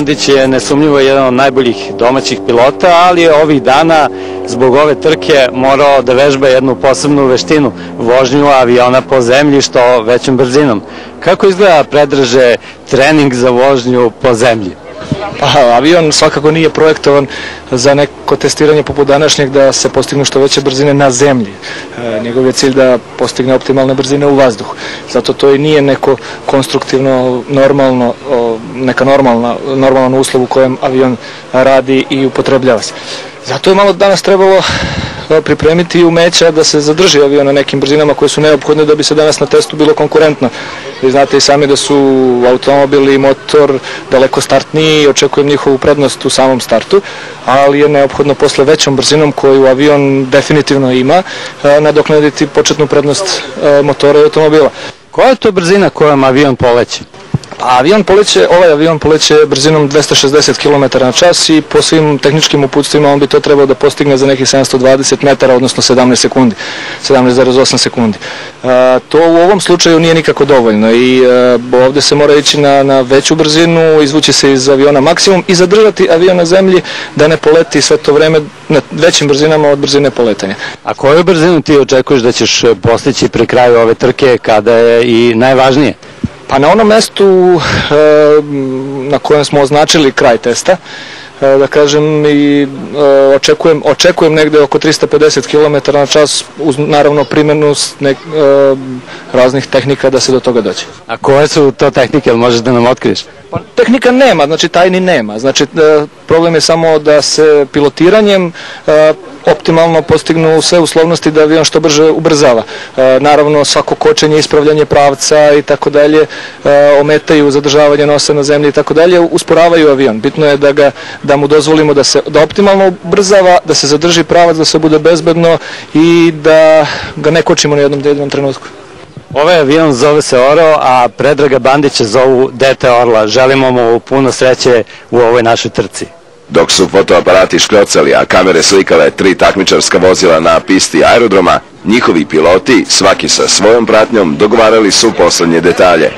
Bandić je nesumnjivo jedan od najboljih domaćih pilota, ali je ovih dana zbog ove trke morao da vežba jednu posebnu veštinu, vožnju aviona po zemlji što većom brzinom. Kako izgleda, Predraže, trening za vožnju po zemlji? Avion svakako nije projektovan za neko testiranje poput današnjeg da se postignu što veće brzine na zemlji. Njegov je cilj da postigne optimalne brzine u vazduhu. Zato to i nije neko konstruktivno, normalno, neka normalan uslov u kojem avion radi i upotrebljava se. Zato je malo danas trebalo pripremiti umeća da se zadrži avion na nekim brzinama koje su neophodne da bi se danas na testu bilo konkurentno. Vi znate i sami da su automobili i motor daleko startniji i očekujem njihovu prednost u samom startu, ali je neophodno posle većom brzinom koju avion definitivno ima nadoknaditi početnu prednost motora i automobila. Koja je to brzina kojom avion poleće? Ovaj avion poleće brzinom 260 km na čas i po svim tehničkim uputstvima on bi to trebao da postigne za nekih 720 metara, odnosno 17 sekundi, 17,8 sekundi. To u ovom slučaju nije nikako dovoljno i ovdje se mora ići na veću brzinu, izvući se iz aviona maksimum i zadržati avion na zemlji da ne poleti sve to vreme na većim brzinama od brzine poletanja. A koju brzinu ti očekuješ da ćeš postići pri kraju ove trke kada je i najvažnije? Pa na onom mestu na kojem smo označili kraj testa, da kažem, i očekujem negde oko 350 km na čas uz naravno primjenu raznih tehnika da se do toga dođe. A koje su to tehnike, možeš da nam otkriješ? Pa, tehnika nema, znači tajni nema. Znači problem je samo da se pilotiranjem optimalno postignu sve uslovnosti da avion što brže ubrzava. Naravno svako kočenje, ispravljanje pravca i tako dalje ometaju zadržavanje nosa na zemlji i tako dalje, usporavaju avion. Bitno je da mu dozvolimo da optimalno ubrzava, da se zadrži pravac, da se bude bezbedno i da ga ne kočimo na jednom trenutku. Ovaj avion zove se Orao, a Predraga Bandića zovu Dete Orla. Želimo mu puno sreće u ovoj našoj trci. Dok su fotoaparati škljocali, a kamere slikale 3 takmičarska vozila na pisti aerodroma, njihovi piloti, svaki sa svojom pratnjom, dogovarali su poslednje detalje.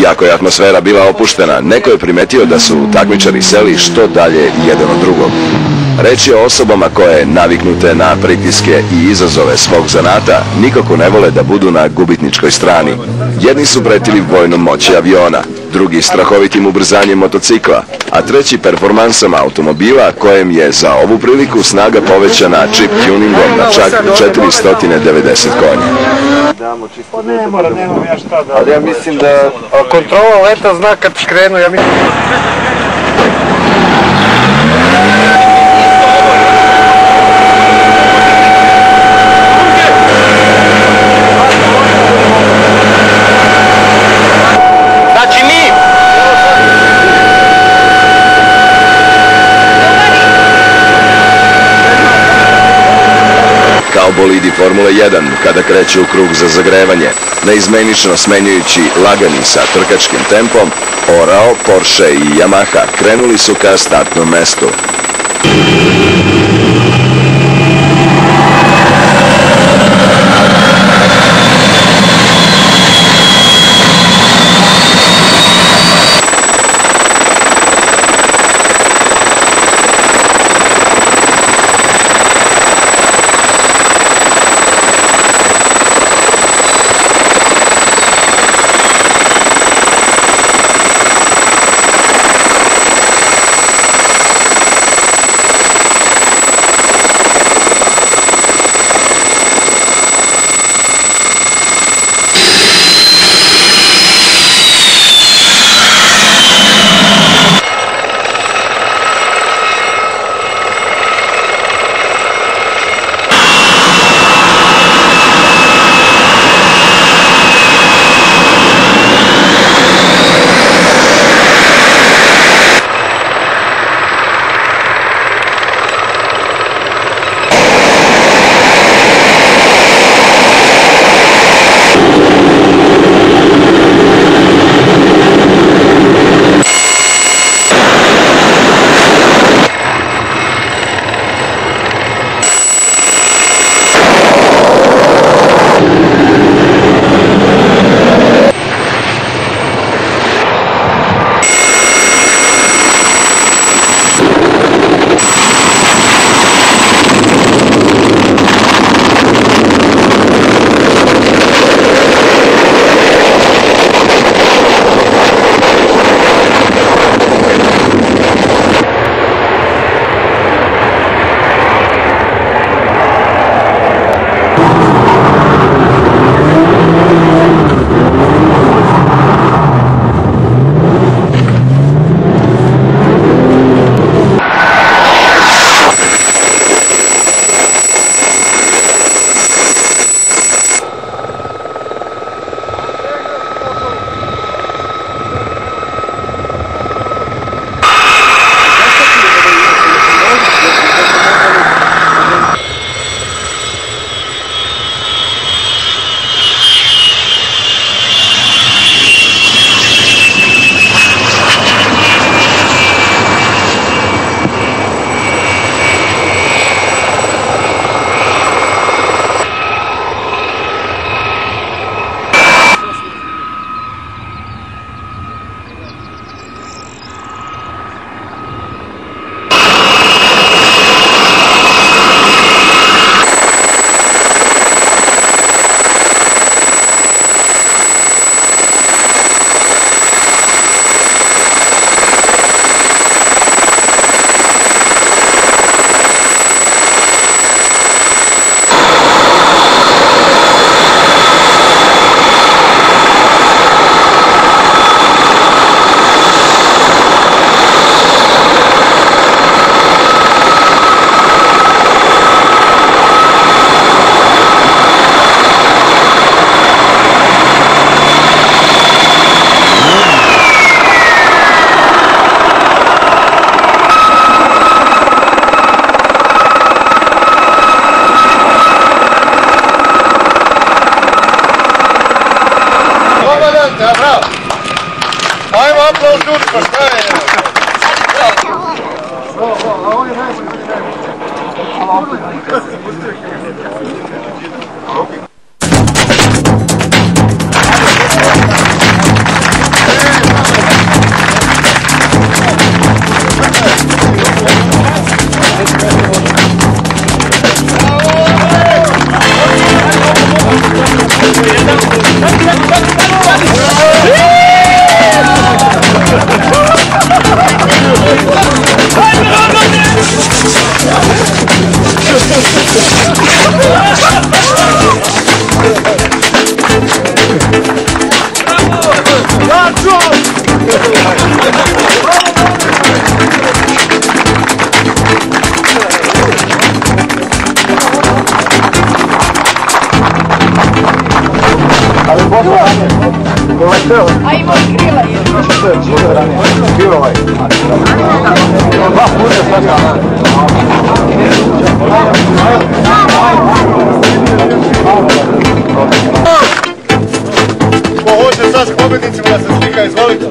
Iako je atmosfera bila opuštena, neko je primetio da su takmičari seli što dalje jedan od drugog. Reč je o osobama koje, naviknute na pritiske i izazove svog zanata, nikako ne vole da budu na gubitničkoj strani. Jedni su pretili vojnom moći aviona, drugi strahovitim ubrzanjem motocikla, a treći performansama automobila kojem je za ovu priliku snaga povećana chip tuningom na čak 490 konja. Ne mora, nemam ja šta da... Ali ja mislim da kontrola leta zna kad krenu, ja mislim... Kao bolidi Formule 1, kada kreće u krug za zagrevanje, neizmenično smenjujući lagani sa trkačkim tempom, Orao, Porsche i Yamaha krenuli su ka startnom mestu. A ima krila je. Ko hoće sad s pobjednicima da se slika, izvolite.